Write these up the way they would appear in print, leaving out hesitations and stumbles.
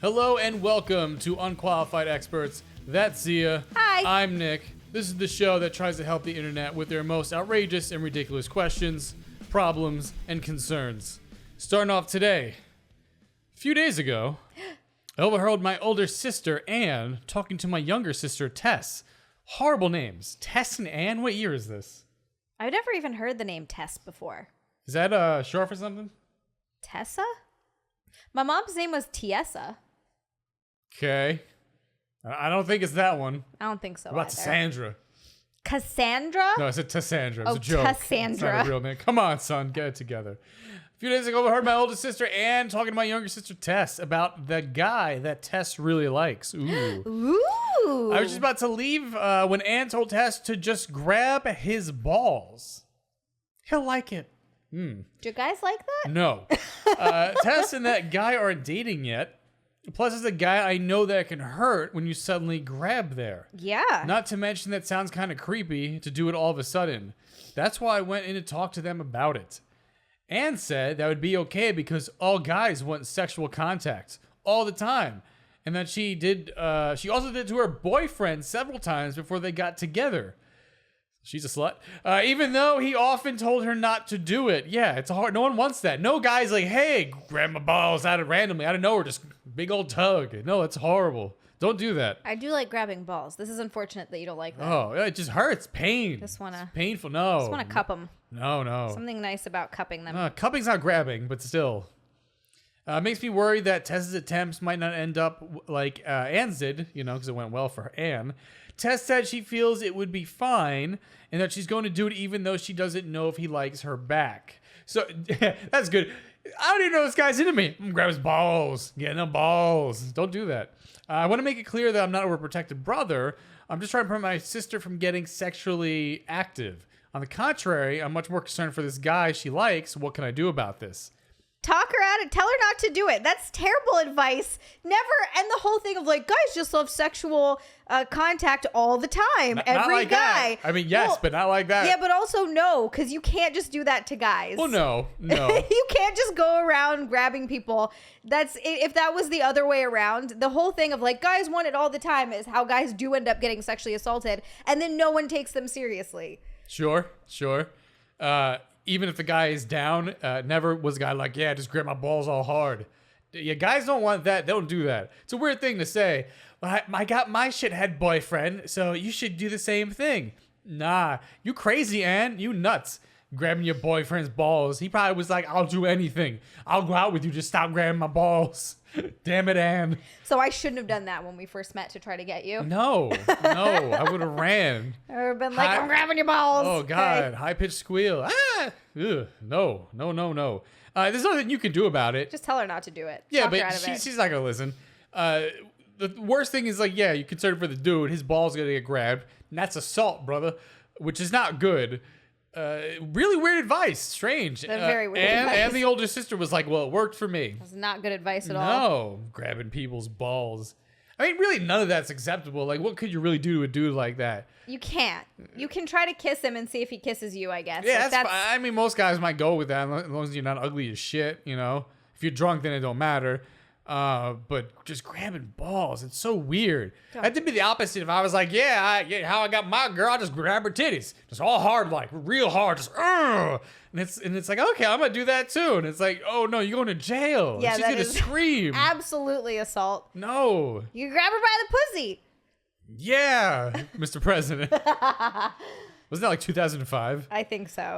Hello and welcome to Unqualified Experts. That's Xia. Hi. I'm Nick. This is the show that tries to help the internet with their most outrageous and ridiculous questions, problems, and concerns. Starting off today. A few days ago, I overheard my older sister, Anne, talking to my younger sister, Tess. Horrible names. Tess and Anne? What year is this? I've never even heard the name Tess before. Is that short for something? Tessa? My mom's name was Tiessa. Okay. I don't think it's that one. I don't think so. What about either. Sandra? Cassandra? No, it's a Tassandra. It's Oh, a joke. Tassandra. It's not a real name. Come on, son. Get it together. A few days ago, I heard my older sister Anne talking to my younger sister Tess about the guy that Tess really likes. Ooh. Ooh. I was just about to leave when Anne told Tess to just grab his balls. He'll like it. Do you guys like that? No. Tess and that guy aren't dating yet. Plus, it's a guy I know that can hurt when you suddenly grab there. Yeah. Not to mention that sounds kind of creepy to do it all of a sudden. That's why I went in to talk to them about it. Anne said that would be okay because all guys want sexual contact all the time. And that she also did it to her boyfriend several times before they got together. She's a slut. Even though he often told her not to do it. Yeah, it's hard. No one wants that. No guy's like, hey, grab my balls randomly out of nowhere, just big old tug. No, it's horrible. Don't do that. I do like grabbing balls. This is unfortunate that you don't like that. Oh, it just hurts. Pain. Just wanna. It's painful. No. Just want to cup them. No. Something nice about cupping them. Cupping's not grabbing, but still. Makes me worry that Tess's attempts might not end up like Anne's did, because it went well for Anne. Tess said she feels it would be fine and that she's going to do it even though she doesn't know if he likes her back. So, that's good. I don't even know this guy's into me. I'm gonna grab his balls. Getting them balls. Don't do that. I want to make it clear that I'm not a overprotective brother. I'm just trying to prevent my sister from getting sexually active. On the contrary, I'm much more concerned for this guy she likes. What can I do about this? Talk her out and tell her not to do it. That's terrible advice. Never. And the whole thing of like, guys just love sexual contact all the time. Not Every like guy. That. I mean, yes, well, but not like that. Yeah, but also no, because you can't just do that to guys. Well, no. You can't just go around grabbing people. If that was the other way around, the whole thing of like guys want it all the time is how guys do end up getting sexually assaulted, and then no one takes them seriously. Sure. Even if the guy is down, never was a guy like, yeah, just grab my balls all hard. Yeah, guys don't want that. They don't do that. It's a weird thing to say. I got my shithead boyfriend, so you should do the same thing. Nah, you crazy, Ann. You nuts. Grabbing your boyfriend's balls. He probably was like, I'll do anything. I'll go out with you. Just stop grabbing my balls. Damn it, Ann. So I shouldn't have done that when we first met to try to get you. No, I would have ran. Or been like, I'm grabbing your balls. Oh, God. Okay. High-pitched squeal. Ah! Ugh. No. There's nothing you can do about it. Just tell her not to do it. Yeah, Talk her but out of it. she's not going to listen. The worst thing is, like, yeah, you're concerned for the dude. His ball's going to get grabbed. And that's assault, brother, which is not good. Really weird advice. Strange. Very weird advice. And the older sister was like, well, it worked for me. That's not good advice at all. No, grabbing people's balls. I mean, really, none of that's acceptable. Like, what could you really do to a dude like that? You can't. You can try to kiss him and see if he kisses you, I guess. Yeah, like, that's fine. I mean, most guys might go with that as long as you're not ugly as shit, If you're drunk, then it don't matter. But just grabbing balls, it's so weird. That'd be the opposite if I was like, how I got my girl, I just grab her titties. Just all hard, like real hard, just and it's like, okay, I'm gonna do that too. And it's like, oh no, you're going to jail. Yeah, she's gonna scream. Absolutely assault. No. You grab her by the pussy. Yeah, Mr. President. Wasn't that like 2005? I think so.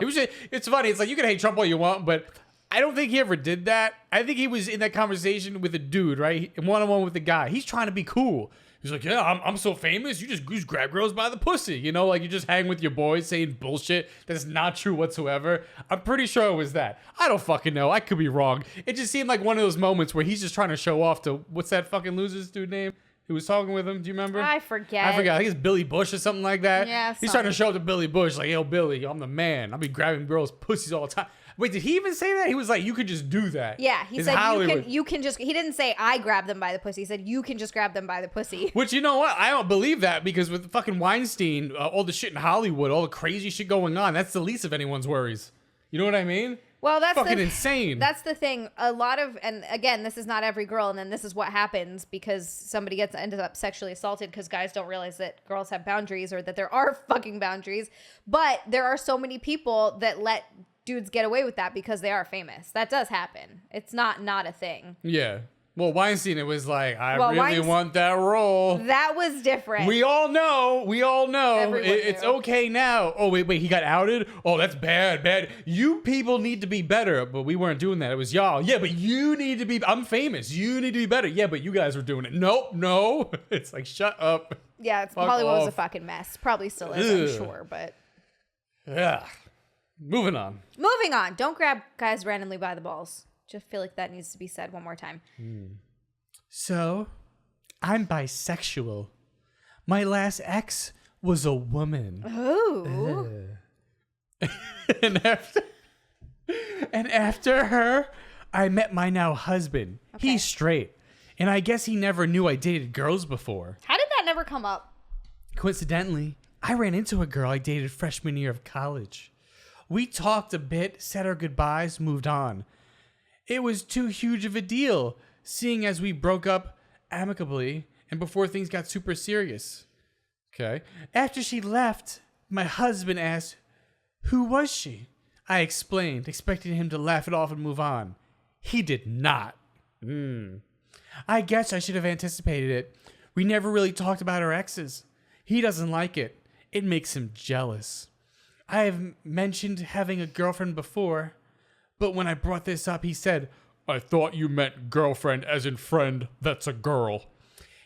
It's funny. It's like you can hate Trump all you want, but I don't think he ever did that. I think he was in that conversation with a dude, right? One-on-one with the guy. He's trying to be cool. He's like, yeah, I'm so famous. You just grab girls by the pussy. Like you just hang with your boys saying bullshit that's not true whatsoever. I'm pretty sure it was that. I don't fucking know. I could be wrong. It just seemed like one of those moments where he's just trying to show off to, what's that fucking loser's dude name? Who was talking with him? Do you remember? I forget. I think it's Billy Bush or something like that. Yeah, he's trying to show up to Billy Bush like, yo, Billy, I'm the man. I'll be grabbing girls' pussies all the time. Wait, did he even say that? He was like, you could just do that. Yeah, he said you can just, he didn't say I grab them by the pussy. He said you can just grab them by the pussy. Which, you know what? I don't believe that because with fucking Weinstein, all the shit in Hollywood, all the crazy shit going on, that's the least of anyone's worries. You know what I mean? Well, that's fucking insane. That's the thing. A lot of, and again, this is not every girl, and then this is what happens because somebody ended up sexually assaulted because guys don't realize that girls have boundaries or that there are fucking boundaries. But there are so many people that let dudes get away with that because they are famous. That does happen. It's not a thing. Yeah. Well, Weinstein, it was like, I really want that role. That was different. We all know. It's okay now. Oh, wait, he got outed? Oh, that's bad. You people need to be better. But we weren't doing that. It was y'all. Yeah, but you need to be, I'm famous. You need to be better. Yeah, but you guys were doing it. Nope, no. It's like, shut up. Yeah, Hollywood was a fucking mess. Probably still is, I'm sure, but. Yeah. Moving on. Don't grab guys randomly by the balls. Just feel like that needs to be said one more time. So, I'm bisexual. My last ex was a woman. Oh. and after her, I met my now husband. Okay. He's straight. And I guess he never knew I dated girls before. How did that never come up? Coincidentally, I ran into a girl I dated freshman year of college. We talked a bit, said our goodbyes, moved on. It was too huge of a deal, seeing as we broke up amicably and before things got super serious. Okay. After she left, my husband asked, who was she? I explained, expecting him to laugh it off and move on. He did not. I guess I should have anticipated it. We never really talked about our exes. He doesn't like it. It makes him jealous. I have mentioned having a girlfriend before, but when I brought this up, he said, I thought you meant girlfriend as in friend, that's a girl.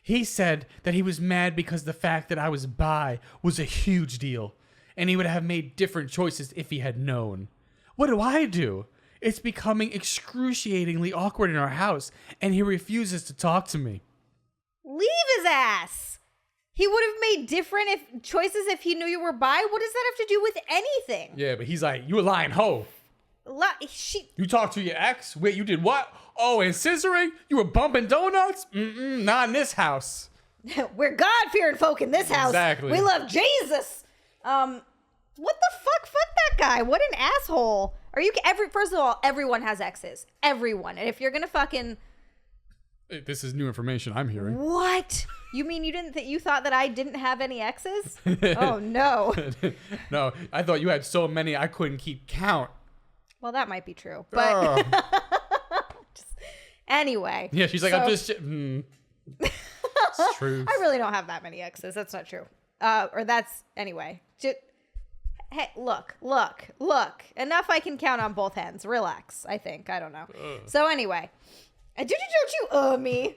He said that he was mad because the fact that I was bi was a huge deal, and he would have made different choices if he had known. What do? It's becoming excruciatingly awkward in our house, and he refuses to talk to me. Leave his ass. He would have made different choices if he knew you were bi. What does that have to do with anything? Yeah, but he's like, you a lying hoe. You talked to your ex? Wait, you did what? Oh, and scissoring? You were bumping donuts? Not in this house. We're God-fearing folk in this house. Exactly. We love Jesus. What the fuck? Fuck that guy. What an asshole. First of all, everyone has exes. Everyone. And if you're gonna fucking... This is new information I'm hearing. What? You mean you thought that I didn't have any exes? Oh, no. No, I thought you had so many I couldn't keep count. Well, that might be true. But anyway. Yeah, she's like, I'm just... It's true. I really don't have that many exes. That's not true. Anyway. Hey, look. Enough I can count on both hands. Relax, I think. I don't know. So anyway. Don't you me.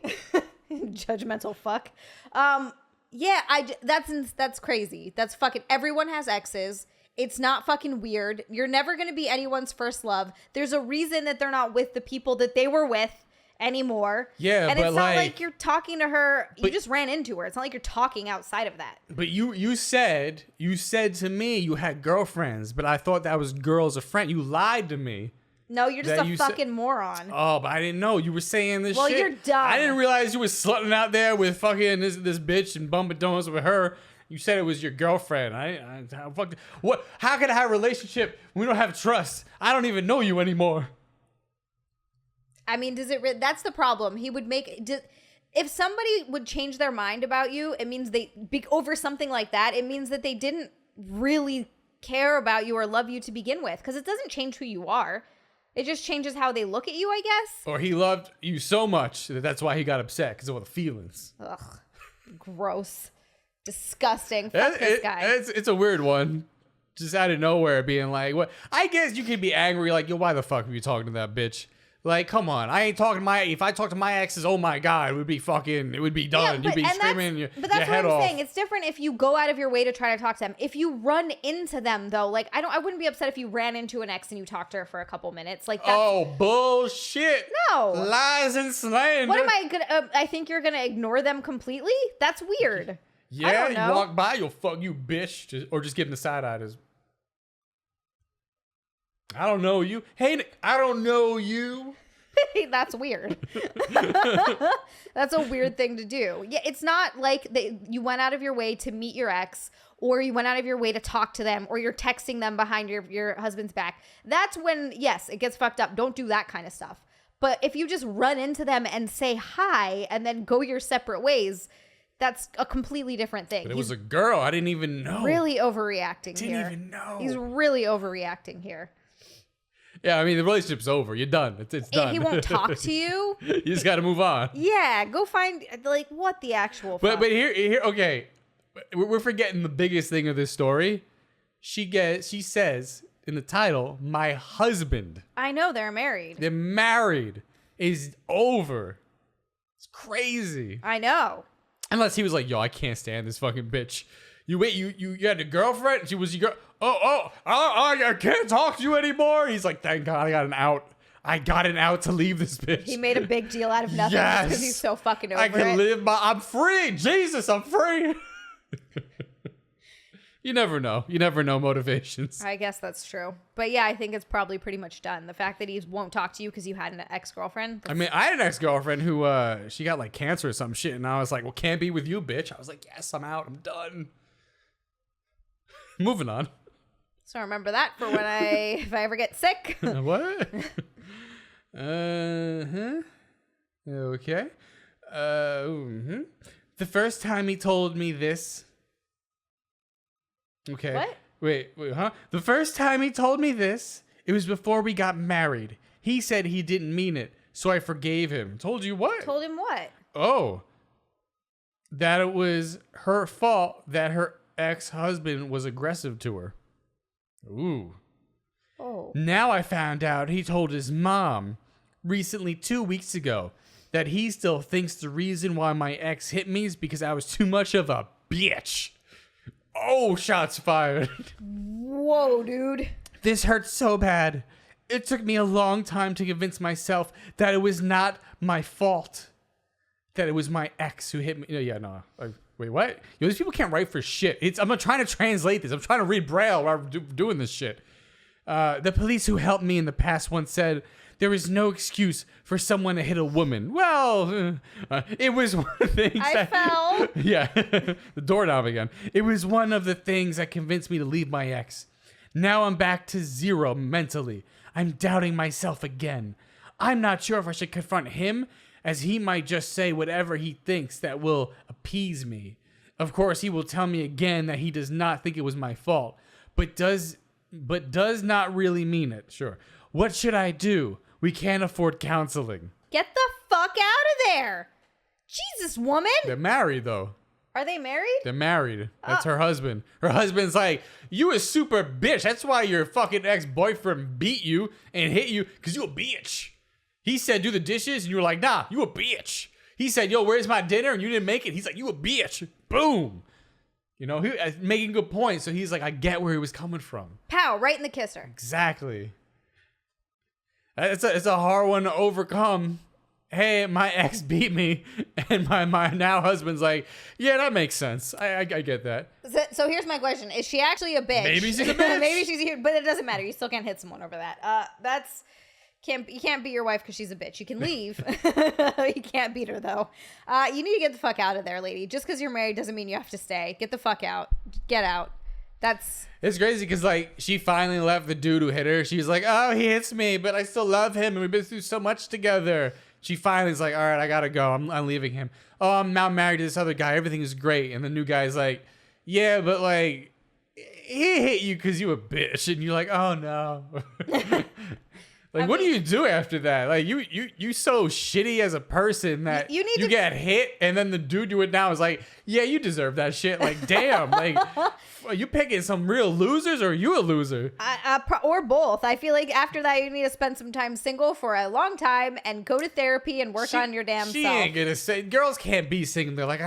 Judgmental fuck. Yeah, that's crazy. That's fucking... Everyone has exes. It's not fucking weird. You're never going to be anyone's first love. There's a reason that they're not with the people that they were with anymore. Yeah, and but it's not like you're talking to her. You just ran into her. It's not like you're talking outside of that. But you said to me you had girlfriends, but I thought that was girls a friend. You lied to me. No, you're just a fucking moron. Oh, but I didn't know you were saying this shit. Well, you're dumb. I didn't realize you were slutting out there with fucking this bitch and bumping donuts with her. You said it was your girlfriend. What? How can I have a relationship when we don't have trust? I don't even know you anymore. I mean, that's the problem. He would if somebody would change their mind about you, it means over something like that, it means that they didn't really care about you or love you to begin with, because it doesn't change who you are. It just changes how they look at you, I guess. Or he loved you so much that's why he got upset, because of all the feelings. Ugh. Gross. Disgusting. Fuck this guy. It's a weird one. Just out of nowhere being like, what? I guess you could be angry like, yo, why the fuck are you talking to that bitch? Like, come on. I ain't talking to if I talk to my exes, oh my God, it would be done. You'd be screaming your head off. But that's what I'm saying. It's different if you go out of your way to try to talk to them. If you run into them though, like, I wouldn't be upset if you ran into an ex and you talked to her for a couple minutes. Like, that's, oh, bullshit. No. Lies and slander. What am I gonna, I think you're gonna ignore them completely? That's weird. Yeah, you walk by, you'll fuck you, bitch. Or just give him the side eye. I don't know you. Hey, Nick, I don't know you. That's weird. That's a weird thing to do. Yeah, it's not like you went out of your way to meet your ex or you went out of your way to talk to them, or you're texting them behind your husband's back, that's when, yes, it gets fucked up. Don't do that kind of stuff. But if you just run into them and say hi and then go your separate ways, that's a completely different thing. But it was a girl. I didn't even know. Really overreacting here. Didn't even know. He's really overreacting here. Yeah, I mean, the relationship's over. You're done. It's done. If he won't talk to you. You just got to move on. Yeah, go find, like, what the actual fuck? But here, okay. We're forgetting the biggest thing of this story. She says in the title, my husband. I know they're married. They're married. Is over. It's crazy. I know. Unless he was like, yo, I can't stand this fucking bitch. You had a girlfriend? She was your girl? I can't talk to you anymore. He's like, thank God I got an out. I got an out to leave this bitch. He made a big deal out of nothing because he's so fucking over it. I can I'm free. Jesus, I'm free. You never know. You never know motivations. I guess that's true. But yeah, I think it's probably pretty much done. The fact that he won't talk to you because you had an ex-girlfriend. I mean, I had an ex-girlfriend who, she got like cancer or some shit. And I was like, well, can't be with you, bitch. I was like, yes, I'm out. I'm done. Moving on. So remember that for when if I ever get sick. What? Okay. The first time he told me this. Okay. What? Wait, huh? The first time he told me this, it was before we got married. He said he didn't mean it, so I forgave him. Told you what? Told him what? Oh. That it was her fault that her ex-husband was aggressive to her. Ooh. Oh. Now I found out he told his mom recently 2 weeks ago that he still thinks the reason why my ex hit me is because I was too much of a bitch. Oh, shots fired. Whoa, dude. This hurts so bad. It took me a long time to convince myself that it was not my fault. That it was my ex who hit me. Yeah, no. Wait, what? Yo, these people can't write for shit. I'm trying to translate this. I'm trying to read Braille while I'm doing this shit. The police who helped me in the past once said there is no excuse for someone to hit a woman. Well, it was one of the things I fell. Yeah, the doorknob again. It was one of the things that convinced me to leave my ex. Now I'm back to zero mentally. I'm doubting myself again. I'm not sure if I should confront him, as he might just say whatever he thinks that will appease me. Of course, he will tell me again that he does not think it was my fault, but does not really mean it. Sure. What should I do? We can't afford counseling. Get the fuck out of there. Jesus, woman. They're married, though. Are they married? They're married. That's her husband. Her husband's like, you a super bitch. That's why your fucking ex-boyfriend beat you and hit you, because you a bitch. He said, do the dishes, and you were like, nah, you a bitch. He said, yo, where's my dinner? And you didn't make it. He's like, you a bitch. Boom. You know, he making good points. So he's like, I get where he was coming from. Pow, right in the kisser. Exactly. It's a hard one to overcome. Hey, my ex beat me, and my now husband's like, yeah, that makes sense. I get that. So here's my question: is she actually a bitch? Maybe she's a bitch. Maybe she's here, but it doesn't matter. You still can't hit someone over that. You can't beat your wife because she's a bitch. You can leave. You can't beat her though. You need to get the fuck out of there, lady. Just because you're married doesn't mean you have to stay. Get the fuck out. Get out. It's crazy because like she finally left the dude who hit her. She's like, oh, he hits me, but I still love him, and we've been through so much together. She finally is like, all right, I gotta go. I'm leaving him. Oh, I'm now married to this other guy. Everything is great. And the new guy's like, yeah, but like he hit you because you a bitch, and you're like, oh no. What do you do after that? Like you so shitty as a person that you get hit, and then the dude you would now is like, yeah, you deserve that shit. Like, damn, like, are you picking some real losers, or are you a loser? Or both. I feel like after that you need to spend some time single for a long time and go to therapy and work on your damn self. She ain't gonna say girls can't be single. They're like,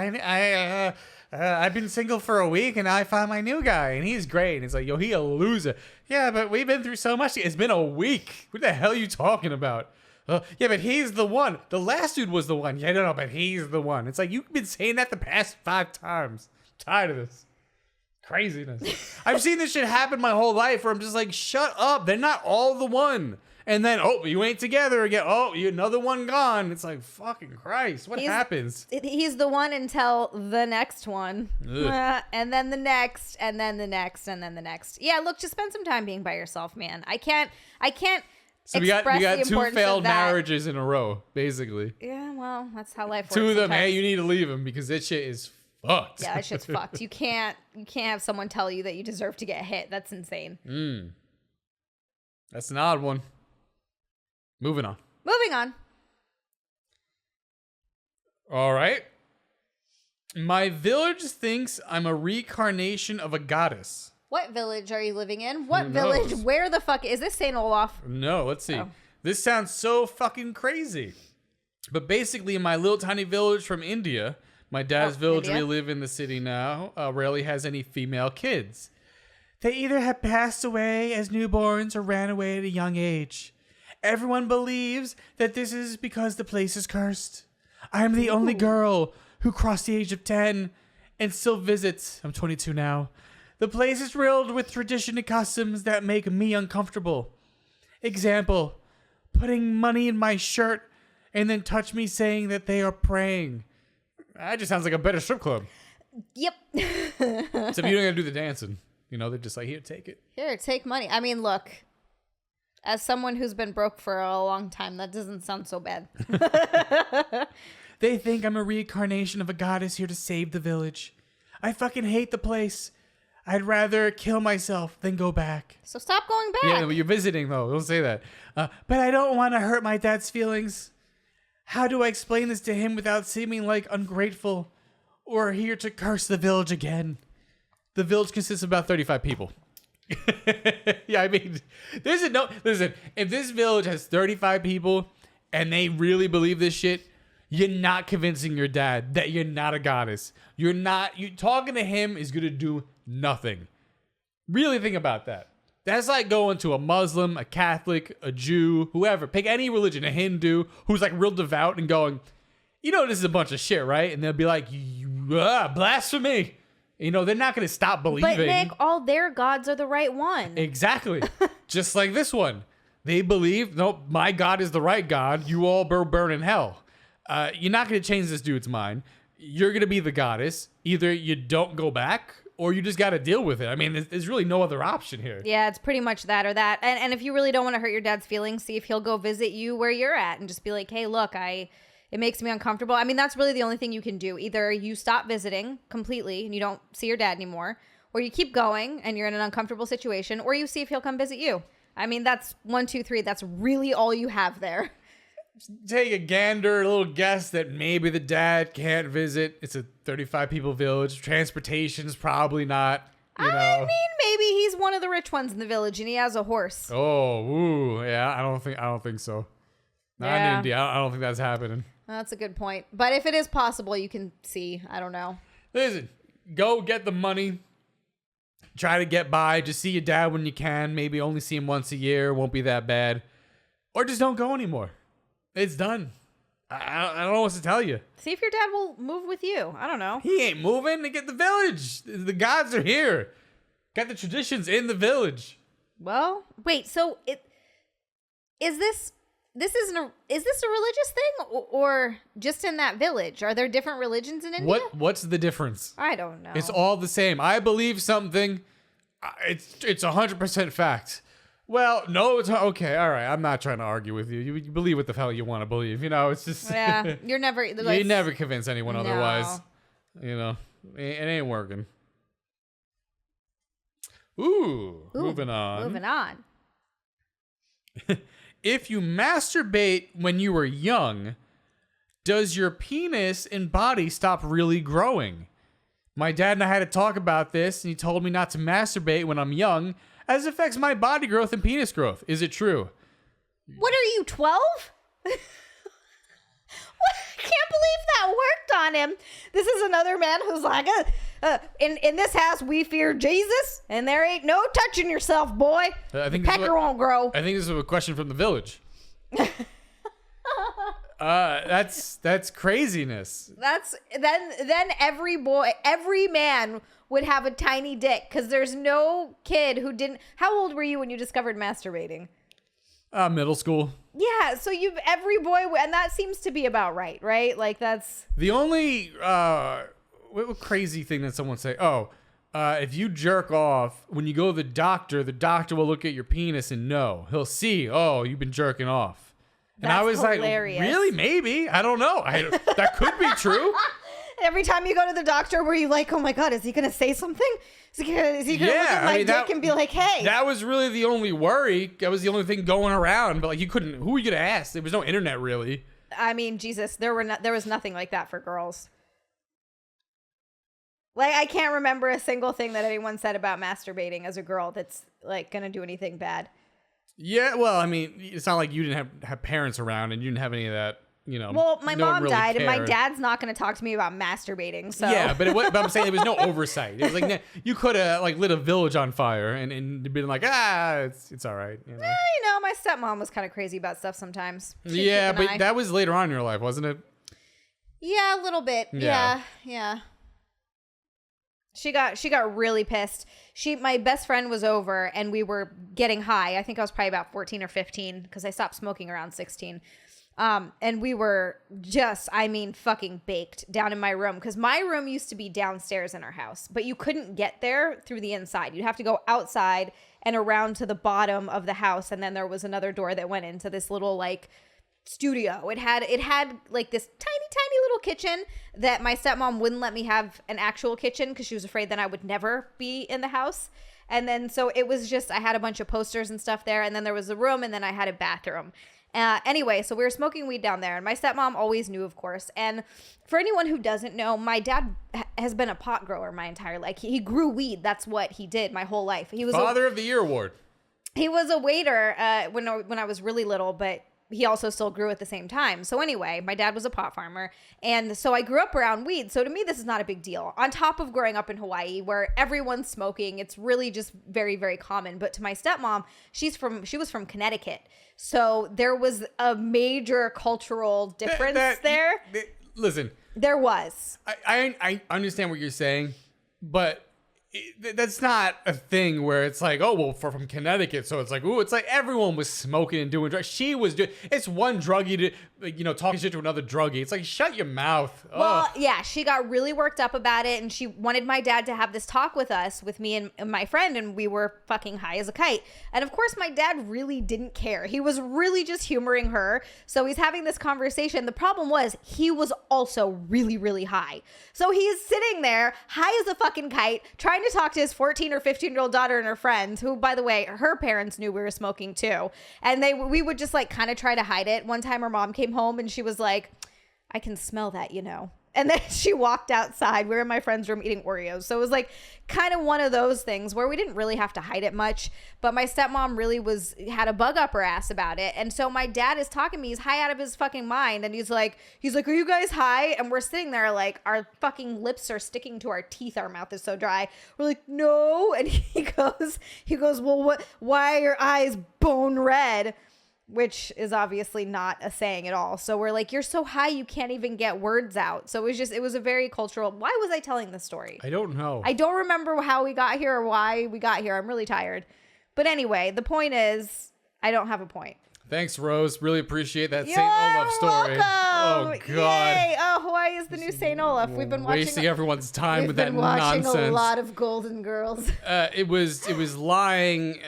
I've been single for a week and I found my new guy and he's great. And it's like, yo, he a loser. Yeah, but we've been through so much. It's been a week. What the hell are you talking about? Yeah, but he's the one. The last dude was the one. Yeah, no, but he's the one. It's like, you've been saying that the past 5 times. I'm tired of this craziness. I've seen this shit happen my whole life where I'm just like, shut up. They're not all the one. And then, oh, you ain't together again. Oh, you another one gone. It's like, fucking Christ. What happens? He's the one until the next one. And then the next, and then the next, and then the next. Yeah, look, just spend some time being by yourself, man. I can't So we got two failed marriages in a row, basically. Yeah, well, that's how life works. Two of them, sometimes. hey, you need to leave him because that shit is fucked. Yeah, that shit's fucked. You can't have someone tell you that you deserve to get hit. That's insane. That's an odd one. Moving on. All right. My village thinks I'm a reincarnation of a goddess. What village are you living in? What village? Where the fuck is this? St. Olaf? No, let's see. This sounds so fucking crazy. But basically, in my little tiny village from India, my dad's village, we live in the city now, rarely has any female kids. They either have passed away as newborns or ran away at a young age. Everyone believes that this is because the place is cursed. I am the only girl who crossed the age of 10 and still visits. I'm 22 now. The place is riddled with tradition and customs that make me uncomfortable. Example, putting money in my shirt and then touch me saying that they are praying. That just sounds like a better strip club. Yep. Except you don't gotta do the dancing. You know, they're just like, here, take it. Here, take money. I mean, look, as someone who's been broke for a long time, that doesn't sound so bad. They think I'm a reincarnation of a goddess here to save the village. I fucking hate the place. I'd rather kill myself than go back. So stop going back. Yeah, you're visiting, though. Don't say that. But I don't want to hurt my dad's feelings. How do I explain this to him without seeming like ungrateful or here to curse the village again? The village consists of about 35 people. Yeah, I mean, listen, if this village has 35 people and they really believe this shit, you're not convincing your dad that you're not a goddess. You talking to him is going to do nothing. Really think about that. That's like going to a Muslim, a Catholic, a Jew, whoever. Pick any religion, a Hindu, who's like real devout and going, you know, this is a bunch of shit, right? And they'll be like, blasphemy. You know, they're not going to stop believing. But Nick, all their gods are the right one. Exactly. Just like this one. They believe, nope, my God is the right God. You all burn in hell. You're not going to change this dude's mind. You're going to be the goddess. Either you don't go back or you just got to deal with it. I mean, there's really no other option here. Yeah, it's pretty much that or that. And if you really don't want to hurt your dad's feelings, see if he'll go visit you where you're at and just be like, hey, look, it makes me uncomfortable. I mean, that's really the only thing you can do. Either you stop visiting completely and you don't see your dad anymore, or you keep going and you're in an uncomfortable situation, or you see if he'll come visit you. I mean, that's 1, 2, 3. That's really all you have there. Take a gander, a little guess that maybe the dad can't visit. It's a 35 people village. Transportation's probably not, you know. I mean, maybe he's one of the rich ones in the village and he has a horse. Oh, ooh, yeah. I don't think so. Not in India. I don't think that's happening. That's a good point. But if it is possible, you can see. I don't know. Listen, go get the money. Try to get by. Just see your dad when you can. Maybe only see him once a year. Won't be that bad. Or just don't go anymore. It's done. I don't know what to tell you. See if your dad will move with you. I don't know. He ain't moving. They get the village. The gods are here. Got the traditions in the village. Well, wait. So is this a religious thing or just in that village? Are there different religions in India? What's the difference? I don't know. It's all the same. I believe something. It's 100% fact. Well, no, it's okay. All right. I'm not trying to argue with you. You believe what the hell you want to believe. You know, it's just. Yeah. You're never. You never convince anyone otherwise. You know, it ain't working. Ooh, moving on. If you masturbate when you were young, does your penis and body stop really growing? My dad and I had to talk about this, and he told me not to masturbate when I'm young, as it affects my body growth and penis growth. Is it true? What are you, 12? I can't believe that worked on him. This is another man who's like, in this house we fear Jesus, and there ain't no touching yourself, boy. I think pecker won't grow. I think this is a question from the village. That's craziness. Then every man would have a tiny dick because there's no kid who didn't. How old were you when you discovered masturbating? Middle school. Yeah, so every boy, and that seems to be about right? Like that's The only what crazy thing that someone say, if you jerk off, when you go to the doctor will look at your penis and know. He'll see, oh, you've been jerking off. And I was hilarious. Like, really? Maybe? I don't know. That could be true. Every time you go to the doctor, were you like, oh my God, is he going to say something? Is he going to look at my dick and be like, hey? That was really the only worry. That was the only thing going around. But like, who were you going to ask? There was no internet really. I mean, Jesus, there was nothing like that for girls. Like, I can't remember a single thing that anyone said about masturbating as a girl that's like going to do anything bad. Yeah, well, I mean, it's not like you didn't have parents around and you didn't have any of that. You know, well, my mom really died, cared. and my dad's not going to talk to me about masturbating. So yeah, but I'm saying there was no oversight. It was like you could have like lit a village on fire and been like, it's all right. You know? You know, my stepmom was kind of crazy about stuff sometimes. Yeah, but that was later on in your life, wasn't it? Yeah, a little bit. Yeah. She got really pissed. My best friend was over, and we were getting high. I think I was probably about 14 or 15 because I stopped smoking around 16. And we were just, fucking baked down in my room, because my room used to be downstairs in our house, but you couldn't get there through the inside. You'd have to go outside and around to the bottom of the house. And then there was another door that went into this little like studio. It had like this tiny little kitchen that my stepmom wouldn't let me have an actual kitchen because she was afraid that I would never be in the house. And then, so it was just, I had a bunch of posters and stuff there. And then there was a room, and then I had a bathroom. Anyway, so we were smoking weed down there, and my stepmom always knew, of course. And for anyone who doesn't know, my dad has been a pot grower my entire life. He grew weed. That's what he did my whole life. He was Father of the Year award. He was a waiter when I was really little, but he also still grew at the same time. So anyway, my dad was a pot farmer. And so I grew up around weed. So to me, this is not a big deal. On top of growing up in Hawaii, where everyone's smoking, it's really just very, very common. But to my stepmom, she was from Connecticut. So there was a major cultural difference there. Listen. There was. I understand what you're saying, but that's not a thing where it's like, oh, well, from Connecticut, so it's like, ooh, it's like everyone was smoking and doing drugs. She was doing, it's one druggie to, talking shit to another druggie. It's like, shut your mouth. Well, yeah, she got really worked up about it, and she wanted my dad to have this talk with me and my friend, and we were fucking high as a kite. And of course, my dad really didn't care. He was really just humoring her. So he's having this conversation. The problem was he was also really, really high. So he's sitting there high as a fucking kite, trying to talk to his 14 or 15-year-old daughter and her friends, who, by the way, her parents knew we were smoking too. And we would just like kind of try to hide it. One time her mom came home and she was like, I can smell that, And then she walked outside. We were in my friend's room eating Oreos. So it was like kind of one of those things where we didn't really have to hide it much. But my stepmom really had a bug up her ass about it. And so my dad is talking to me. He's high out of his fucking mind. And he's like, are you guys high? And we're sitting there like our fucking lips are sticking to our teeth. Our mouth is so dry. We're like, no. And he goes, well, why are your eyes bone red? Which is obviously not a saying at all. So we're like, you're so high you can't even get words out. So it was a very cultural. Why was I telling this story? I don't know. I don't remember how we got here or why we got here. I'm really tired. But anyway, the point is, I don't have a point. Thanks, Rose. Really appreciate that St. Olaf story. Welcome. Oh, God. Yay. Oh, Hawaii is the new St. Olaf. We've been wasting everyone's time with that watching nonsense. A lot of Golden Girls. It was lying.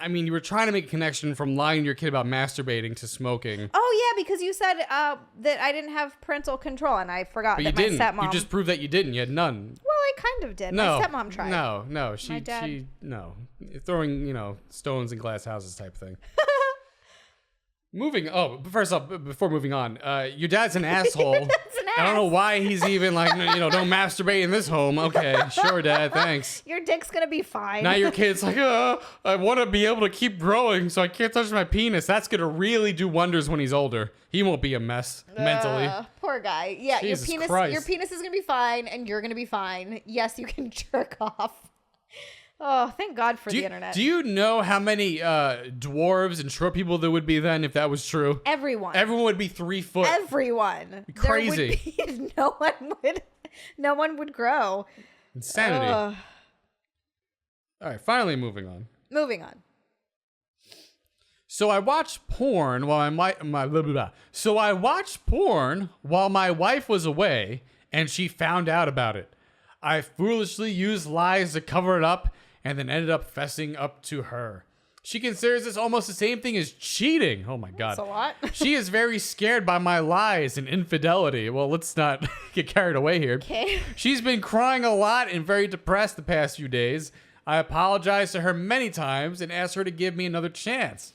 I mean, you were trying to make a connection from lying to your kid about masturbating to smoking. Oh yeah, because you said that I didn't have parental control, and I forgot but that you didn't. My stepmom. You just proved that you didn't. You had none. Well, I kind of did. No, my stepmom tried. No, she no. Throwing stones in glass houses type thing. First off, before moving on, your dad's an asshole. That's an ass. I don't know why he's even like, don't masturbate in this home. Okay, sure, Dad, thanks. Your dick's gonna be fine. Now your kid's like, I want to be able to keep growing, so I can't touch my penis. That's gonna really do wonders when he's older. He won't be a mess mentally. Poor guy. Yeah, Jesus your Christ. penis is gonna be fine, and you're gonna be fine. Yes, you can jerk off. Oh, thank God for the internet. Do you know how many dwarves and short people there would be then if that was true? Everyone. Everyone would be 3 foot. Everyone. Crazy. No one would grow. Insanity. All right, finally moving on. Moving on. So I watched porn while my blah, blah, blah. So I watched porn while my wife was away, and she found out about it. I foolishly used lies to cover it up, and then ended up fessing up to her. She considers this almost the same thing as cheating. Oh my God. That's a lot. She is very scared by my lies and infidelity. Well, let's not get carried away here. Okay. She's been crying a lot and very depressed the past few days. I apologized to her many times and asked her to give me another chance.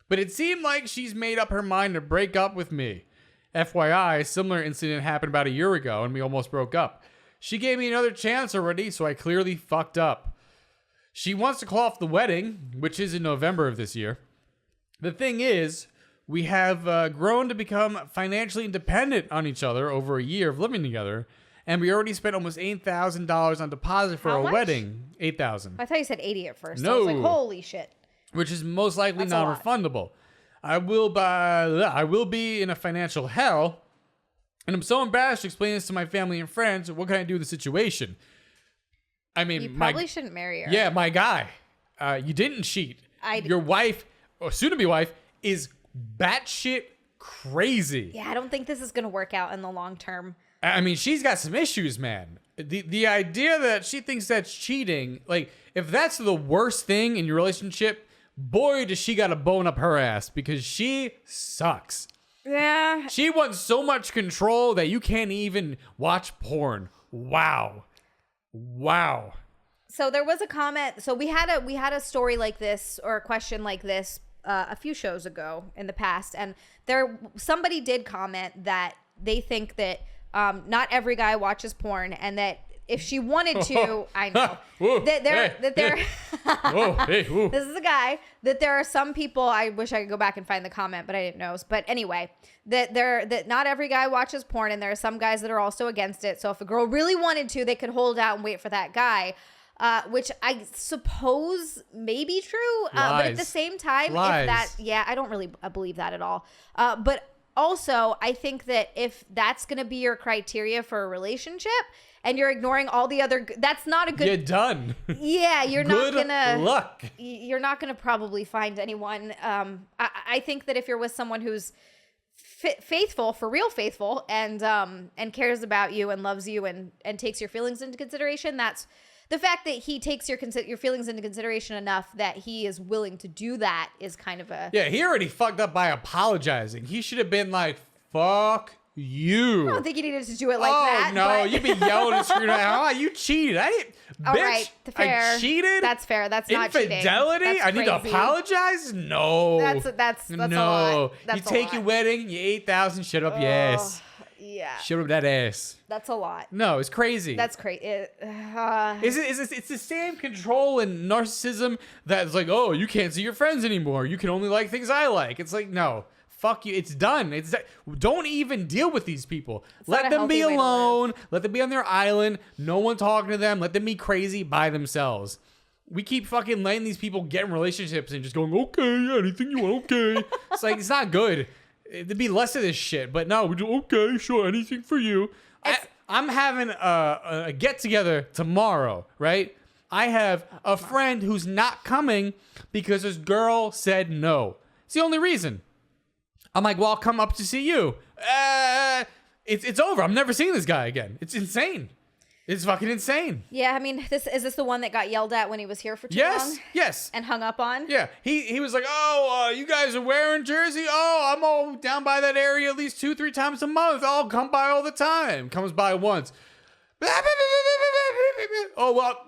But it seemed like she's made up her mind to break up with me. FYI, a similar incident happened about a year ago and we almost broke up. She gave me another chance already, so I clearly fucked up. She wants to call off the wedding, which is in November of this year. The thing is, we have grown to become financially independent on each other over a year of living together, and we already spent almost $8,000 on deposit for How our much? wedding. $8,000. I thought you said 80 at first. No. I was like, holy shit. Which is most likely That's a lot. non-refundable. I will be in a financial hell, and I'm so embarrassed to explain this to my family and friends. What can I do in the situation? I mean, You probably shouldn't marry her. Yeah, my guy. You didn't cheat. Your wife, or soon-to-be wife, is batshit crazy. Yeah, I don't think this is going to work out in the long term. I mean, she's got some issues, man. The idea that she thinks that's cheating, like, if that's the worst thing in your relationship, boy, does she got a bone up her ass, because she sucks. Yeah. She wants so much control that you can't even watch porn. Wow. So there was a comment. So we had a story like this, or a question like this a few shows ago in the past, and somebody did comment that they think that not every guy watches porn, and that if she wanted to, I know Whoa, that there. Whoa, hey, whoa. This is a guy that there are some people. I wish I could go back and find the comment, but I didn't know. But anyway, that not every guy watches porn, and there are some guys that are also against it. So if a girl really wanted to, they could hold out and wait for that guy. Which I suppose may be true, but at the same time, I don't really believe that at all. But also, I think that if that's going to be your criteria for a relationship, and you're ignoring all the other, that's not a good. You're done. Yeah, you're not gonna. Good luck. You're not gonna probably find anyone. I think that if you're with someone who's faithful, for real faithful, and cares about you and loves you and takes your feelings into consideration, that's. The fact that he takes your feelings into consideration enough that he is willing to do that is kind of a... Yeah, he already fucked up by apologizing. He should have been like, fuck you. I don't think he needed to do it like that. Oh, no. You'd be yelling and screaming out, oh, you cheated. I didn't... All bitch, right, fair. I cheated? That's fair. That's not cheating. Infidelity? That's I need to crazy. apologize? No. That's a lot. That's you take your wedding, you 8,000, shut up your ass. Yeah. Shut up that ass. That's a lot. No, it's crazy. That's crazy. It's the same control and narcissism that's like, oh, you can't see your friends anymore. You can only like things I like. It's like, no, fuck you. It's done. Don't even deal with these people. Let them be alone. Let them be on their island. No one talking to them. Let them be crazy by themselves. We keep fucking letting these people get in relationships and just going, okay, anything you want, okay. It's like, it's not good. There'd be less of this shit, but no, we do okay, sure, anything for you. I'm having a get together tomorrow, right? I have a friend who's not coming because his girl said no. It's the only reason. I'm like, well, I'll come up to see you. It's over. I'm never seeing this guy again. It's insane. It's fucking insane. Yeah, I mean, is this the one that got yelled at when he was here for too long? Yes. And hung up on? Yeah, he was like, oh, you guys are wearing Jersey? Oh, I'm all down by that area at least 2-3 times a month. I'll come by all the time. Comes by once. Oh, well.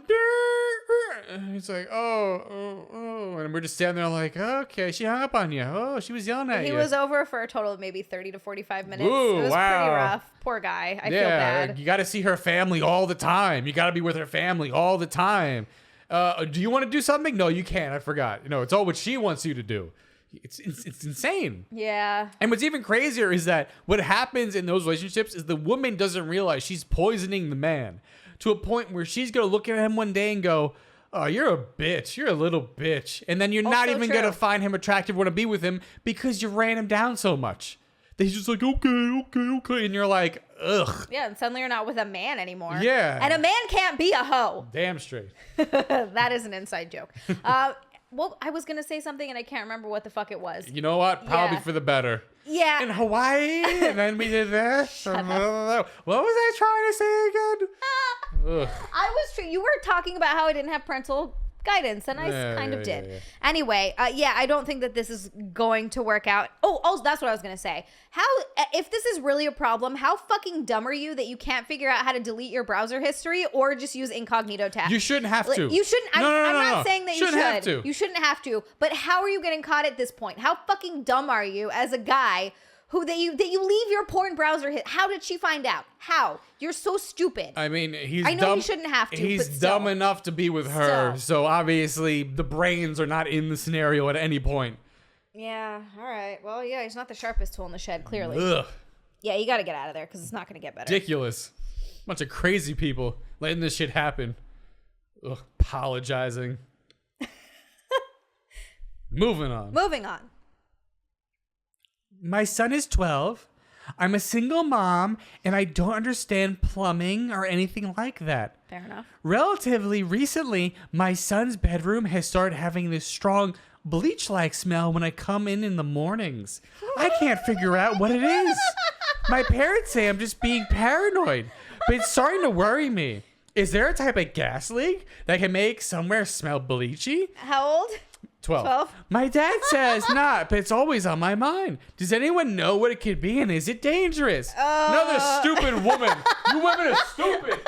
It's like, oh. And we're just standing there like, okay, she hung up on you. Oh, she was yelling at you. He was over for a total of maybe 30 to 45 minutes. Ooh, it was wow. pretty rough. Poor guy. I feel bad. You got to see her family all the time. You got to be with her family all the time. Do you want to do something? No, you can't. I forgot. It's all what she wants you to do. It's insane. Yeah. And what's even crazier is that what happens in those relationships is the woman doesn't realize she's poisoning the man to a point where she's going to look at him one day and go, oh, you're a bitch. You're a little bitch. And then you're not even going to find him attractive, want to be with him because you ran him down so much. That he's just like, okay. And you're like, ugh. Yeah, and suddenly you're not with a man anymore. Yeah. And a man can't be a hoe. Damn straight. That is an inside joke. well, I was gonna say something and I can't remember what the fuck it was. You know what? Probably Yeah. for the better. Yeah. In Hawaii, and then we did this. What was I trying to say again? Ugh. You were talking about how I didn't have parental guidance, and I kind of did. Yeah. Anyway, I don't think that this is going to work out. Oh, also, that's what I was going to say. If this is really a problem, how fucking dumb are you that you can't figure out how to delete your browser history or just use incognito tab? You shouldn't have to. You shouldn't. I'm not saying that you Shouldn't should. have to. You shouldn't have to. But how are you getting caught at this point? How fucking dumb are you as a guy who that you leave your porn browser hit? How did she find out? How? You're so stupid. I mean, he's I know dumb. he shouldn't have to. He's but still. dumb enough to be with her, so obviously the brains are not in the scenario at any point. Yeah. All right. Well, yeah, he's not the sharpest tool in the shed, clearly. Ugh. Yeah, you got to get out of there because it's not going to get better. Ridiculous. Bunch of crazy people letting this shit happen. Ugh, apologizing. Moving on. Moving on. My son is 12. I'm a single mom, and I don't understand plumbing or anything like that. Fair enough. Relatively recently, my son's bedroom has started having this strong bleach-like smell when I come in the mornings. I can't figure out what it is. My parents say I'm just being paranoid, but it's starting to worry me. Is there a type of gas leak that can make somewhere smell bleachy? How old? 12. 12? My dad says not, but it's always on my mind. Does anyone know what it could be, and is it dangerous? Another stupid woman. You women are stupid.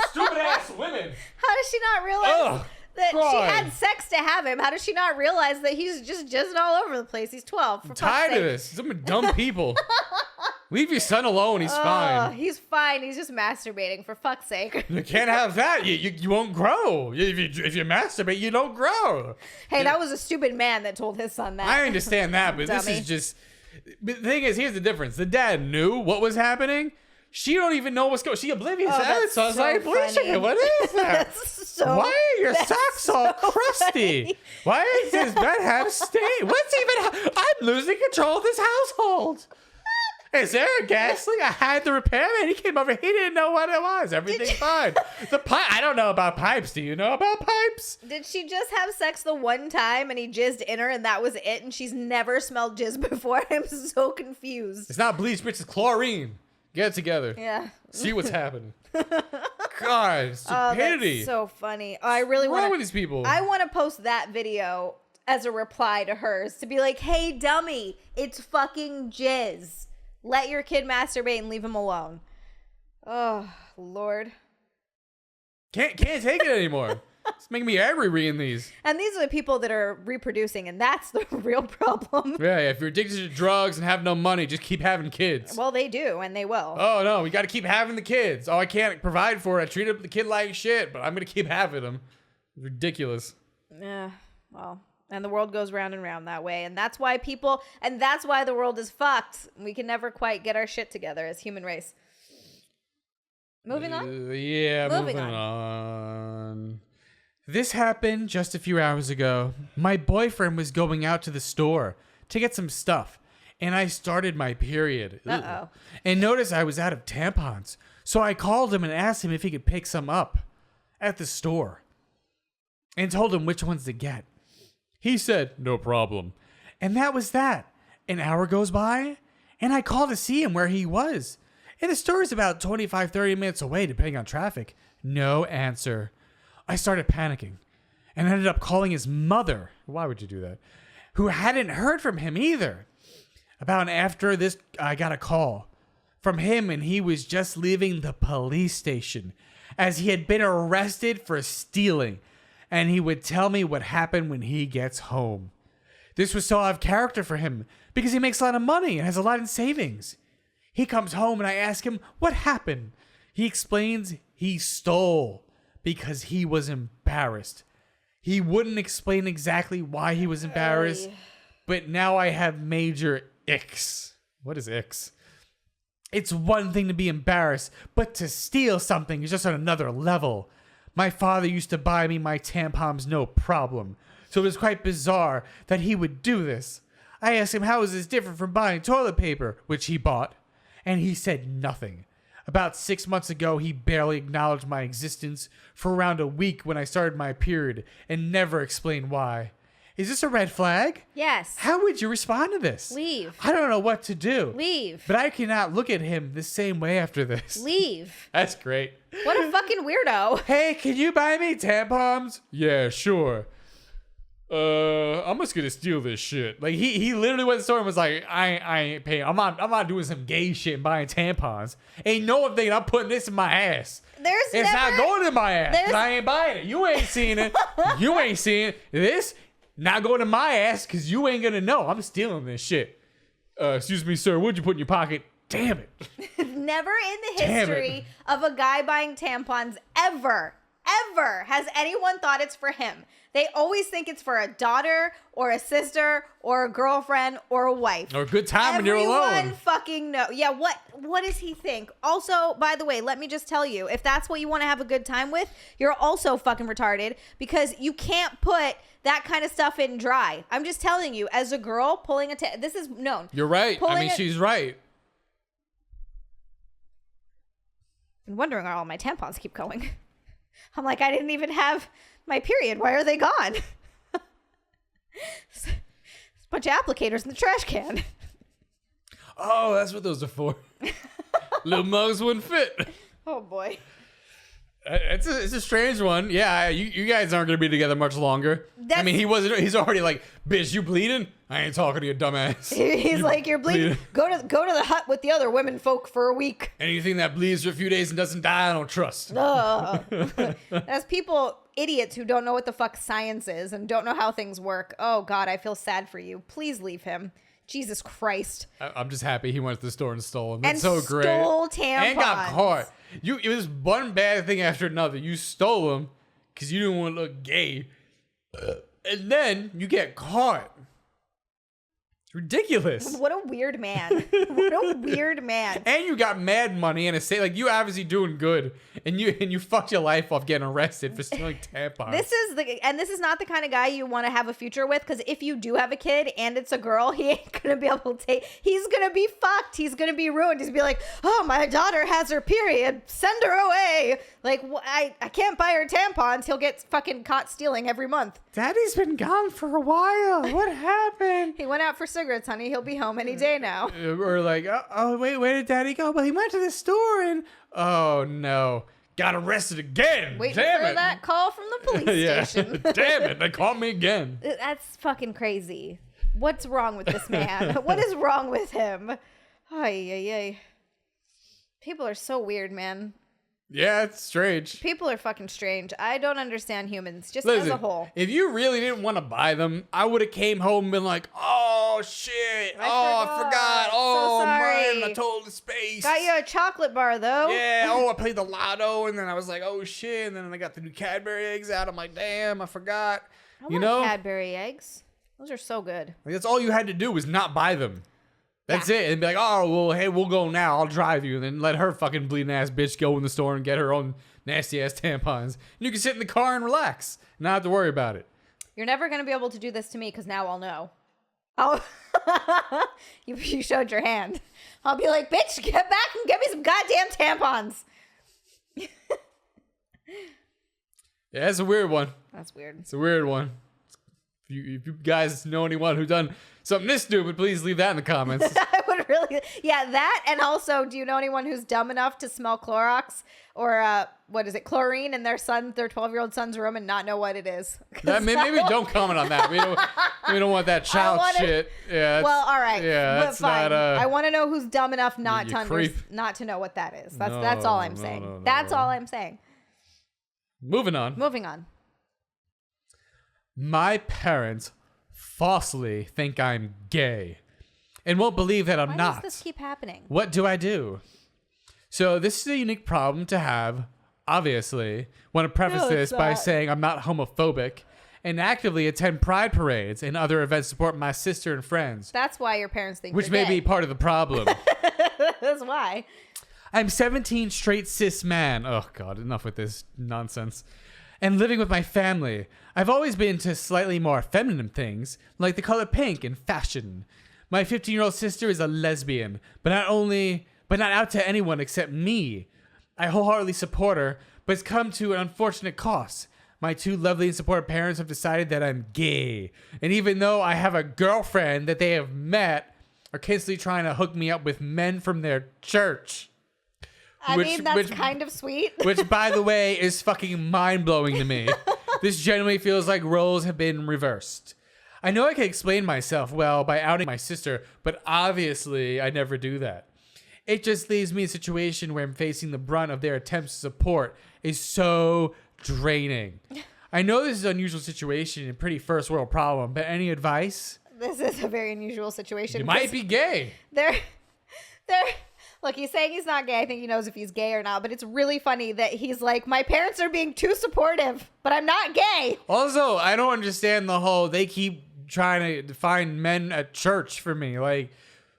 Stupid ass women. How does she not realize that God. she had sex to have him? How does she not realize that he's just jizzing all over the place? He's 12. I'm tired of this. Some dumb people. Leave your son alone. He's fine. He's fine. He's just masturbating, for fuck's sake. You can't have that. You won't grow. If you masturbate, you don't grow. Hey, that was a stupid man that told his son that. I understand that, but this Dummy. is just... But the thing is, here's the difference. The dad knew what was happening. She don't even know what's going on. She oblivious to it. that's So I was so like, funny. Bleach, what is that? Why are your socks all crusty? funny. Why does this bed have stain? What's even... I'm losing control of this household. Is there a gas leak? I had the repairman. He came over. He didn't know what it was. Everything's fine. The pipe. I don't know about pipes. Do you know about pipes? Did she just have sex the one time and he jizzed in her and that was it? And she's never smelled jizz before? I'm so confused. It's not bleach, bitch. It's chlorine. Get it together. Yeah. See what's happening. God, stupidity. That's so funny. I really What's wrong want with these people? I want to post that video as a reply to hers to be like, hey, dummy, it's fucking jizz. Let your kid masturbate and leave him alone. Oh, Lord. Can't take it anymore. It's making me angry reading these. And these are the people that are reproducing, and that's the real problem. Yeah, if you're addicted to drugs and have no money, just keep having kids. Well, they do, and they will. Oh, no, we got to keep having the kids. Oh, I can't provide for it. I treat the kid like shit, but I'm going to keep having them. Ridiculous. Yeah, well, and the world goes round and round that way. And that's why that's why the world is fucked. We can never quite get our shit together as human race. Moving on? Yeah, moving on. This happened just a few hours ago. My boyfriend was going out to the store to get some stuff, and I started my period. Uh-oh. And noticed I was out of tampons. So I called him and asked him if he could pick some up at the store and told him which ones to get. He said, no problem. And that was that. An hour goes by, and I call to see him where he was. And the store is about 25, 30 minutes away, depending on traffic. No answer. I started panicking and ended up calling his mother. Why would you do that? Who hadn't heard from him either. About after this, I got a call from him, and he was just leaving the police station as he had been arrested for stealing. And he would tell me what happened when he gets home. This was so out of character for him because he makes a lot of money and has a lot in savings. He comes home and I ask him what happened. He explains he stole because he was embarrassed. He wouldn't explain exactly why he was embarrassed, but now I have major icks. What is icks? It's one thing to be embarrassed, but to steal something is just on another level. My father used to buy me my tampons no problem, so it was quite bizarre that he would do this. I asked him how is this different from buying toilet paper, which he bought, and he said nothing. About 6 months ago, he barely acknowledged my existence for around a week when I started my period and never explained why. Is this a red flag? Yes. How would you respond to this? Leave. I don't know what to do. Leave. But I cannot look at him the same way after this. Leave. That's great. What a fucking weirdo. Hey, can you buy me tampons? Yeah, sure. I'm just gonna steal this shit. Like he literally went to the store and was like, I ain't paying. I'm not doing some gay shit and buying tampons. Ain't no thing I'm putting this in my ass. It's not going in my ass. 'Cause I ain't buying it. You ain't seeing it. You ain't seeing it. This not going in my ass because you ain't gonna know. I'm stealing this shit. Excuse me, sir. What'd you put in your pocket? Damn it. Never in the history of a guy buying tampons ever has anyone thought it's for him. They always think it's for a daughter or a sister or a girlfriend or a wife. Or a good time when you're alone. Everyone fucking know. Yeah, what does he think? Also, by the way, let me just tell you, if that's what you want to have a good time with, you're also fucking retarded because you can't put that kind of stuff in dry. I'm just telling you, as a girl, pulling a this is known. You're right. She's right. I'm wondering where all my tampons keep going. I'm like, I didn't even have my period. Why are they gone? A bunch of applicators in the trash can. Oh, that's what those are for. Little mugs wouldn't fit. Oh, boy. It's a strange one. Yeah, you guys aren't going to be together much longer. I mean, he's already like, bitch, you bleeding? I ain't talking to you, dumbass. He's like, you're bleeding. Go to the hut with the other women folk for a week. Anything that bleeds for a few days and doesn't die, I don't trust. That's people, idiots who don't know what the fuck science is and don't know how things work. Oh, God, I feel sad for you. Please leave him. Jesus Christ. I'm just happy he went to the store and stole them. That's so great. Stole tampons. And got caught. It was one bad thing after another. You stole them because you didn't want to look gay. And then you get caught. Ridiculous. What a weird man. What a weird man. And you got mad money and like you obviously doing good and you fucked your life off getting arrested for stealing tampons. This is not the kind of guy you want to have a future with, because if you do have a kid and it's a girl, he ain't gonna be able to take. He's gonna be fucked. He's gonna be ruined. He's gonna be like, oh, my daughter has her period. Send her away. Like, I can't buy her tampons. He'll get fucking caught stealing every month. Daddy's been gone for a while. What happened? He went out for cigarettes, honey. He'll be home any day now. Or like, oh wait, where did Daddy go? Well, he went to the store and oh no, got arrested again. Waiting for that call from the police station. Damn it, they called me again. That's fucking crazy. What's wrong with this man? What is wrong with him? Ay. People are so weird, man. Yeah, it's strange. People are fucking strange. I don't understand humans, just Listen, as a whole. If you really didn't want to buy them, I would have came home and been like, oh, shit. I forgot. Oh, so sorry. man, I told the space. Got you a chocolate bar, though. Yeah, I played the lotto, and then I was like, oh, shit. And then I got the new Cadbury eggs out. I'm like, damn, I forgot. I want Cadbury eggs. Those are so good. Like, that's all you had to do was not buy them. That's it. And be like, oh, well, hey, we'll go now. I'll drive you. And then let her fucking bleeding ass bitch go in the store and get her own nasty ass tampons. And you can sit in the car and relax. And not have to worry about it. You're never going to be able to do this to me because now I'll know. Oh, you showed your hand. I'll be like, bitch, get back and get me some goddamn tampons. Yeah, it's a weird one. That's weird. It's a weird one. If you guys know anyone who's done something this stupid, please leave that in the comments. I would really, that, and also, do you know anyone who's dumb enough to smell Clorox or chlorine in their 12-year-old son's room and not know what it is? Maybe don't comment on that. We don't want that child shit. Yeah. Well, all right. Yeah, but that's fine. not. I want to know who's dumb enough not to know what that is. That's all I'm saying. That's all I'm saying. Moving on. My parents falsely think I'm gay and won't believe that I'm not. Why does this keep happening? What do I do? So this is a unique problem to have, obviously. Want to preface this by saying I'm not homophobic and actively attend pride parades and other events to support my sister and friends. That's why your parents think which may be part of the problem. That's why. I'm 17 straight cis man. Oh God, enough with this nonsense. And living with my family. I've always been into slightly more feminine things, like the color pink and fashion. My 15-year-old sister is a lesbian, but not out to anyone except me. I wholeheartedly support her, but it's come to an unfortunate cost. My two lovely and supportive parents have decided that I'm gay. And even though I have a girlfriend that they have met, are constantly trying to hook me up with men from their church. I mean, that's kind of sweet. Which, by the way, is fucking mind-blowing to me. This genuinely feels like roles have been reversed. I know I can explain myself well by outing my sister, but obviously I never do that. It just leaves me in a situation where I'm facing the brunt of their attempts to support is so draining. I know this is an unusual situation and a pretty first world problem, but any advice? This is a very unusual situation. You might be gay. They're look, he's saying he's not gay. I think he knows if he's gay or not, but it's really funny that he's like, my parents are being too supportive, but I'm not gay. Also, I don't understand the whole, they keep trying to find men at church for me. Like,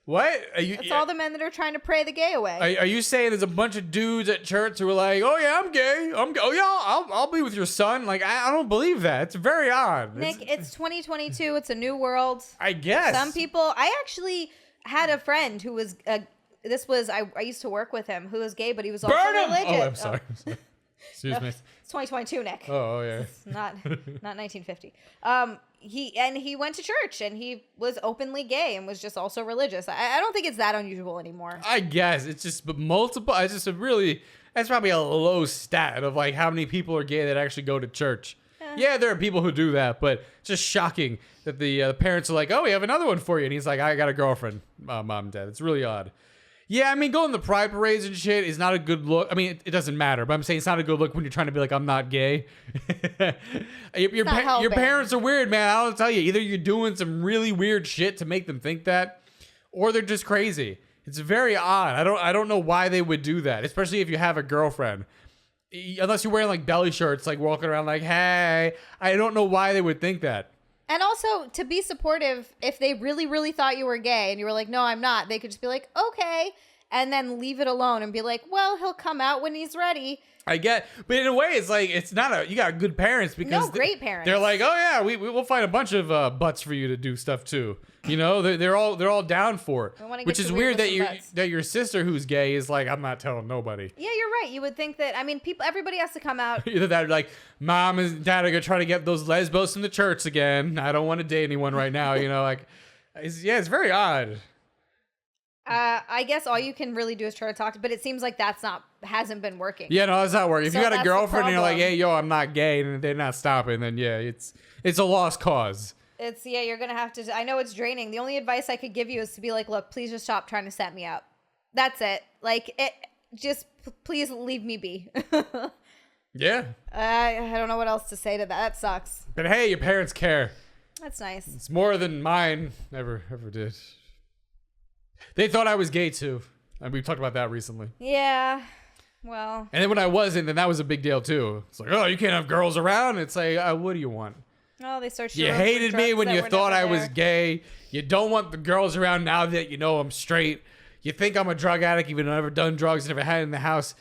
what? It's all the men that are trying to pray the gay away. Are you saying there's a bunch of dudes at church who are like, oh yeah, I'm gay. Oh yeah, I'll be with your son. Like, I don't believe that. It's very odd. Nick, it's 2022. It's a new world. I guess. Some people, I actually had a friend who was, I used to work with him, who was gay, but he was also religious. Oh, I'm sorry. Excuse me. It's 2022, Nick. Oh yeah. It's not 1950. He went to church and he was openly gay and was just also religious. I don't think it's that unusual anymore. I guess it's just multiple. It's just that's probably a low stat of like how many people are gay that actually go to church. Yeah, there are people who do that, but it's just shocking that the parents are like, oh, we have another one for you. And he's like, I got a girlfriend, mom and dad. It's really odd. Yeah, I mean, going to the pride parades and shit is not a good look. I mean, it doesn't matter, but I'm saying it's not a good look when you're trying to be like, I'm not gay. Your parents are weird, man. I'll tell you, either you're doing some really weird shit to make them think that, or they're just crazy. It's very odd. I don't know why they would do that, especially if you have a girlfriend. Unless you're wearing like belly shirts, like walking around like, hey, I don't know why they would think that. And also, to be supportive, if they really, really thought you were gay and you were like, no, I'm not, they could just be like, okay, and then leave it alone and be like, well, he'll come out when he's ready. I get, but in a way, it's like, it's not you got good parents because great parents. They're like, oh yeah, we'll find a bunch of butts for you to do stuff too. You know, they're all down for it. Which is weird that your sister who's gay is like, I'm not telling nobody. Yeah, you're right. You would think that. I mean, everybody has to come out. Either that, or like, mom and dad are gonna try to get those lesbos from the church again. I don't want to date anyone right now. You know, like, it's very odd. I guess all you can really do is try to talk to, but it seems like hasn't been working. Yeah, no, that's not working. If you got a girlfriend and you're like, hey, yo, I'm not gay, and they're not stopping, then yeah, it's a lost cause. You're going to have to, I know it's draining. The only advice I could give you is to be like, look, please just stop trying to set me up. That's it. Like, please leave me be. Yeah. I don't know what else to say to that. That sucks. But hey, your parents care. That's nice. It's more than mine ever did. They thought I was gay too. And we've talked about that recently. Yeah. Well. And then when I wasn't, then that was a big deal too. It's like, oh, you can't have girls around. It's like, what do you want? Oh, they searched. You hated me when you thought I was gay. You don't want the girls around now that you know I'm straight. You think I'm a drug addict even though I've never done drugs, never had it in the house.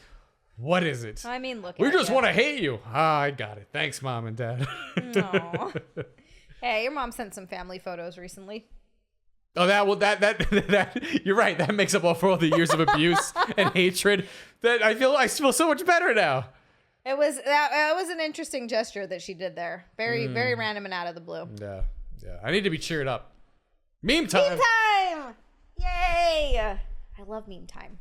What is it? I mean, look. We just want to hate you. I got it. Thanks, mom and dad. No. Hey, your mom sent some family photos recently. Oh, that you're right. That makes up for all the years of abuse and hatred. That I feel so much better now. It was an interesting gesture that she did there. Very random and out of the blue. Yeah. I need to be cheered up. Meme time. Meme time! Yay! I love meme time.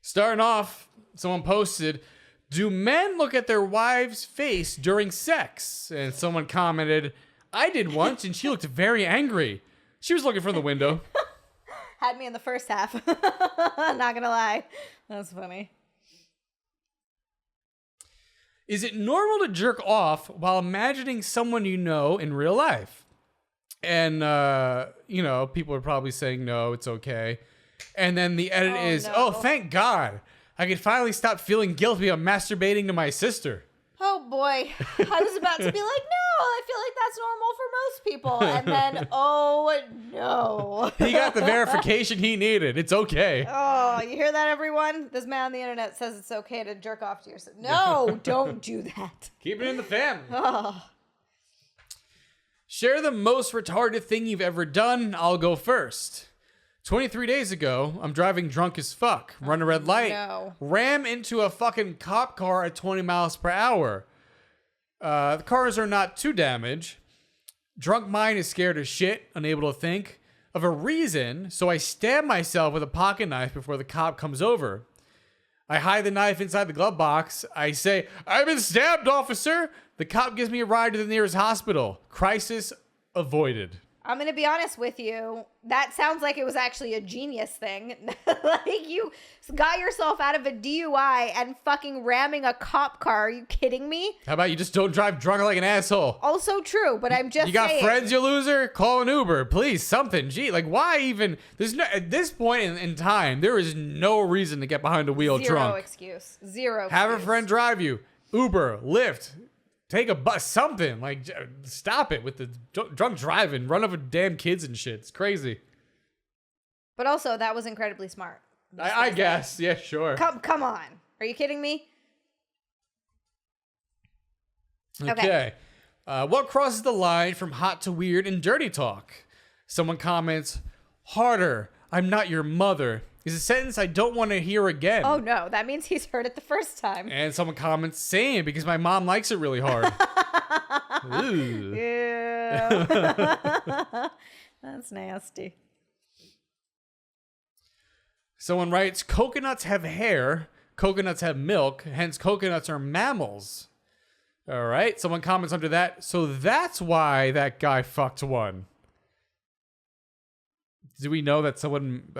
Starting off, someone posted, "Do men look at their wife's face during sex?" And someone commented, "I did once, and she looked very angry. She was looking from the window." Had me in the first half. Not gonna lie. That's funny. Is it normal to jerk off while imagining someone you know in real life? And, people are probably saying, no, it's okay. And then the edit is, oh, thank God. I could finally stop feeling guilty about masturbating to my sister. Oh, boy. I was about to be like, no, I feel like that's normal for most people. And then, oh, no. He got the verification he needed. It's okay. Oh, you hear that, everyone? This man on the internet says it's okay to jerk off to yourself. No, don't do that. Keep it in the family. Oh. Share the most retarded thing you've ever done. I'll go first. 23 days ago, I'm driving drunk as fuck, run a red light, ram into a fucking cop car at 20 miles per hour. The cars are not too damaged. Drunk mind is scared as shit, unable to think of a reason, so I stab myself with a pocket knife before the cop comes over. I hide the knife inside the glove box. I say, "I've been stabbed, officer." The cop gives me a ride to the nearest hospital. Crisis avoided. I'm going to be honest with you. That sounds like it was actually a genius thing. Like, you got yourself out of a DUI and fucking ramming a cop car. Are you kidding me? How about you just don't drive drunk like an asshole? Also true, but I'm just You got saying. friends, you loser? Call an Uber, please, something. Gee, like, why even? There's no, at this point in time, there is no reason to get behind a wheel Zero drunk. excuse. Zero Have a excuse. friend drive you. Uber, Lyft, take a bus, something. Like, stop it with the drunk driving, run over damn kids and shit. It's crazy. But also, that was incredibly smart. I guess. Yeah, sure. Come on. Are you kidding me? Okay. What crosses the line from hot to weird and dirty talk? Someone comments, "Harder, I'm not your mother," is a sentence I don't want to hear again. Oh, no. That means he's heard it the first time. And someone comments, "Same, because my mom likes it really hard." Ooh. Yeah. That's nasty. Someone writes, "Coconuts have hair, coconuts have milk, hence coconuts are mammals." All right. Someone comments under that, "So that's why that guy fucked one." Do we know that someone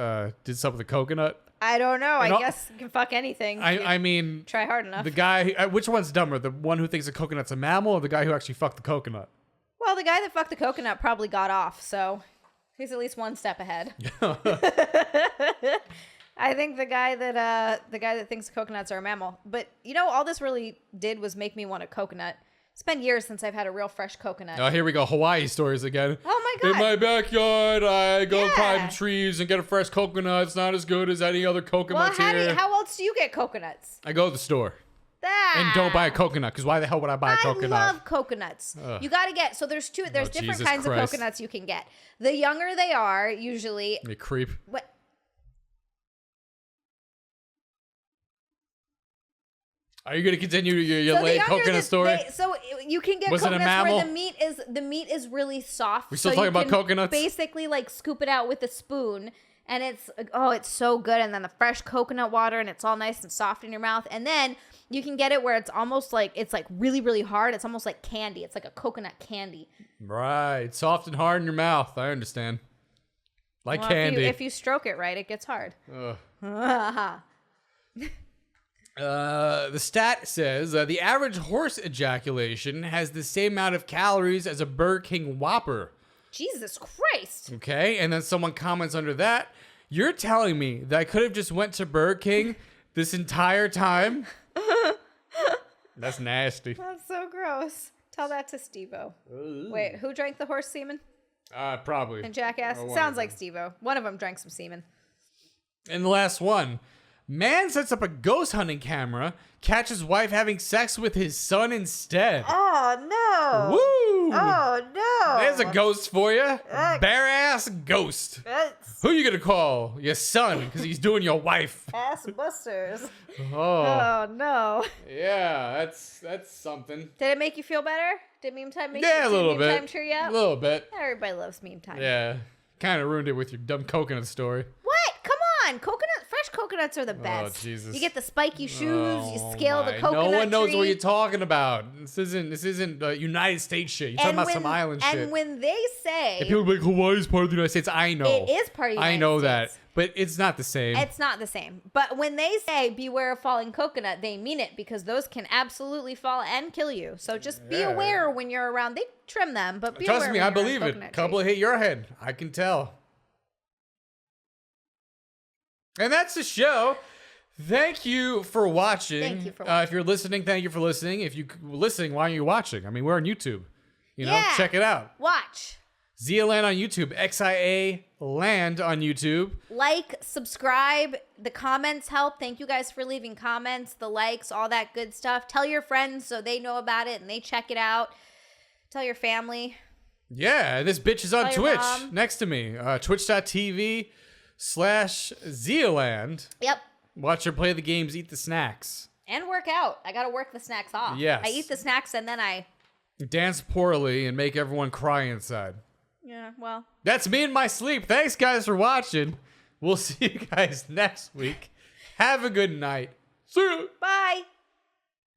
did something with a coconut? I don't know. And I guess you can fuck anything. I mean, Try hard enough. the guy, which one's dumber? The one who thinks a coconut's a mammal or the guy who actually fucked the coconut? Well, the guy that fucked the coconut probably got off, so he's at least one step ahead. I think the guy that thinks coconuts are a mammal. But you know, all this really did was make me want a coconut. It's been years since I've had a real fresh coconut. Oh, here we go. Hawaii stories again. Oh my God. In my backyard, I go Yeah. climb trees and get a fresh coconut. It's not as good as any other Well, coconuts here. how else do you get coconuts? I go to the store That. and don't buy a coconut because why the hell would I buy a coconut? I love coconuts. Ugh. You got to get, so there's different Jesus kinds Christ. of coconuts you can get. The younger they are, usually, You creep. what? Are you going to continue your So the late younger coconut story? so you can get Was it a coconuts where mammal? the meat is really soft. We still so talking you about can coconuts? Basically, like scoop it out with a spoon, and it's so good. And then the fresh coconut water, and it's all nice and soft in your mouth. And then you can get it where it's almost like it's like really really hard. It's almost like candy. It's like a coconut candy. Right. Soft and hard in your mouth. I understand. Like Well, candy. if you stroke it right, it gets hard. Ugh. The stat says the average horse ejaculation has the same amount of calories as a Burger King Whopper. Jesus Christ. Okay, and then someone comments under that, "You're telling me that I could have just went to Burger King this entire time?" That's nasty. That's so gross. Tell that to Steve-O. Wait, who drank the horse semen? Probably. And Jackass? One Sounds of like Steve-O. One of them drank some semen. And the last one. Man sets up a ghost hunting camera, catches wife having sex with his son instead. Oh, no. Woo! Oh, no. There's a ghost for you. Bare ass ghost. That's Who you gonna call? Your son, because he's doing your wife. ass busters. Oh, Oh, no. yeah, that's something. Did it make you feel better? Did meme time make Yeah, a did little meme bit. time cheer you up? A little bit. Everybody loves meme time. Yeah, kind of ruined it with your dumb coconut story. What? Come on. Fresh coconuts are the best. Jesus. You get the spiky shoes. You Oh, scale the my. coconut No one knows tree. what you're talking about. This isn't United States shit. You're talking about some island shit. And when they say And people be like, Hawaii is part of the United States. I know. it is part of the I United know States. that. But it's not the same. It's not the same. But when they say beware of falling coconut, they mean it because those can absolutely fall and kill you. So just be Yeah. aware when you're around. They trim them, but be aware Trust me, when I you're around believe it. coconut Couple trees. hit your head. I can tell. And that's the show. Thank you for watching. Thank you for If you're listening, thank you for listening. If you're listening, why are you watching? I mean, we're on YouTube. You know, Yeah. check it out. Watch. XiaLand on YouTube. XiaLand on YouTube. Like, subscribe. The comments help. Thank you guys for leaving comments, the likes, all that good stuff. Tell your friends so they know about it and they check it out. Tell your family. Yeah, this bitch is on Tell your Twitch mom. next to me. Twitch.tv/XiaLand. Yep. Watch her play the games, eat the snacks. And work out. I gotta work the snacks off. Yes. I eat the snacks and then I... Dance poorly and make everyone cry inside. Yeah, well... That's me in my sleep. Thanks, guys, for watching. We'll see you guys next week. Have a good night. See ya. Bye!